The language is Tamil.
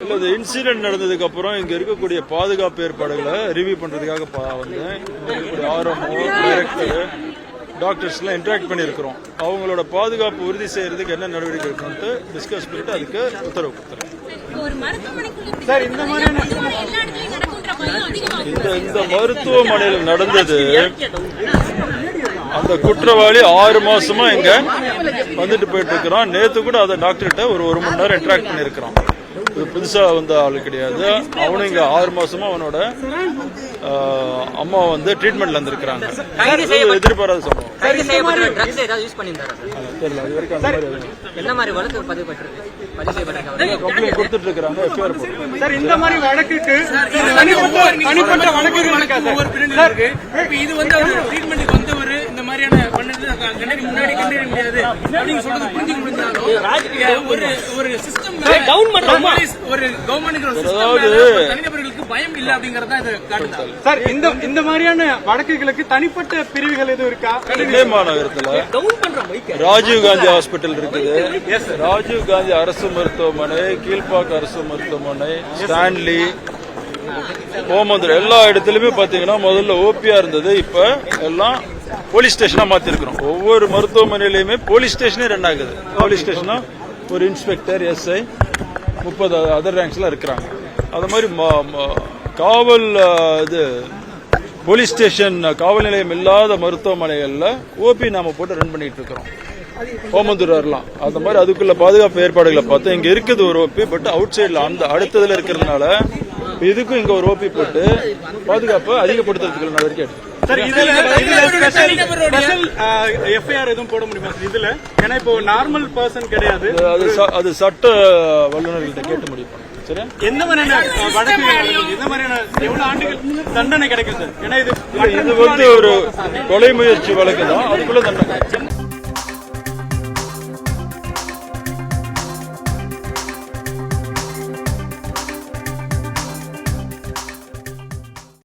இல்ல இந்த இன்சிடென்ட் நடந்ததுக்கு அப்புறம் இங்க இருக்கக்கூடிய பாதுகாப்பு ஏற்பாடுகளை ரிவ்யூ பண்றதுக்காக வந்தேன். ஆர்எம்ஓ டைரக்டர் டாக்டர்ஸ் எல்லாம் இன்டராக்ட் பண்ணியிருக்கிறோம். அவங்களோட பாதுகாப்பு உறுதி செய்யறதுக்கு என்ன நடவடிக்கை எடுக்கணும்னு டிஸ்கஸ் பண்ணிட்டு அதுக்கு உத்தரவு கொடுத்துறேன். இந்த மருத்துவமனையில் நடந்தது அந்த குற்றவாளி 6 மாசமா இங்க வந்துட்டு போயிட்டு இருக்கிறான். நேத்து கூட அதை டாக்டர்கிட்ட ஒரு மணி நேரம் இன்டராக்ட் பண்ணிருக்கிறான். இது புதுசா வந்த ஆளு கிடையாது. அவனும் இங்க 6 மாசமா அவனோட அம்மா வந்து ட்ரீட்மெண்ட்ல இருந்திருக்கிறாங்க. எதிர்பாராத சம்பவம். கம்ப்ளைண்ட் கொடுத்துட்டு இருக்காங்க. இந்த மாதிரி வழக்குக்கு தனிப்பட்ட வழக்கு இது வந்து ட்ரீட்மெண்ட்டுக்கு வந்தவர் இந்த மாதிரியான முன்னாடி கண்டறிய முடியாது அப்படின்னு சொல்றது புரிஞ்சுக்க முடிஞ்சாலும் ஒரு சிஸ்டம் ஒரு கவர்மெண்ட் தனிநபர்களுக்கு பயம் இல்ல அப்படிங்கறத இது காட்டுது. சார் இந்த மாதிரியான வழக்குகளுக்கு தனிப்பட்ட பிரிவுகள் எதுவும் இருக்கா? மாநகரத்துல ராஜீவ்காந்தி ஹாஸ்பிட்டல் இருக்குது, ராஜீவ்காந்தி அரசு மருத்துவமனை, கீழ்பாக்க அரசு மருத்துவமனை, ஸ்டான்லி, ஓமந்தூர் எல்லா இடத்துலயுமே பாத்தீங்கன்னா முதல்ல ஓபியா இருந்தது. இப்ப எல்லாம் போலீஸ் ஸ்டேஷனா மாத்திருக்கிறோம். ஒவ்வொரு மருத்துவமனையிலுமே போலீஸ் ஸ்டேஷனே ரன் ஆகுது. போலீஸ் ஸ்டேஷனா ஒரு இன்ஸ்பெக்டர், எஸ்ஐ, 30 அதர் ரேங்க்ஸ்ல இருக்கிறாங்க. அது மாதிரி காவல் இது போலீஸ் ஸ்டேஷன் காவல் நிலையம் இல்லாத மருத்துவமனைகள்ல ஓபி நாம போட்டு ரன் பண்ணிட்டு இருக்கிறோம். ஓமந்தூர் வரலாம். அந்த மாதிரி அதுக்குள்ள பாதுகாப்பு ஏற்பாடுகளை பார்த்தா இங்க இருக்குது ஒரு ஓபி, பட் அவுட் சைட்ல அந்த அடுத்ததுல இருக்கிறதுனால இதுக்கும் இங்க ஒரு ஓபி போட்டு பாதுகாப்பு அதிகப்படுத்துறதுக்கு நடவடிக்கை எடுத்து. எஃப்ஐஆர் எதுவும் போட முடியுமா இதுல? ஏன்னா இப்போ நார்மல் பர்சன் கிடையாது. அது சட்ட வல்லுநர்கள்ட்ட கேட்டு முடியும். சரி, எந்த மாதிரியான வழக்குகள், எந்த மாதிரியான எவ்வளவு ஆண்டுகள் தண்டனை கிடைக்கும் சார்? ஏன்னா இது வந்து ஒரு கொலை முயற்சி வழக்கு தான். அதுக்குள்ள தண்டனை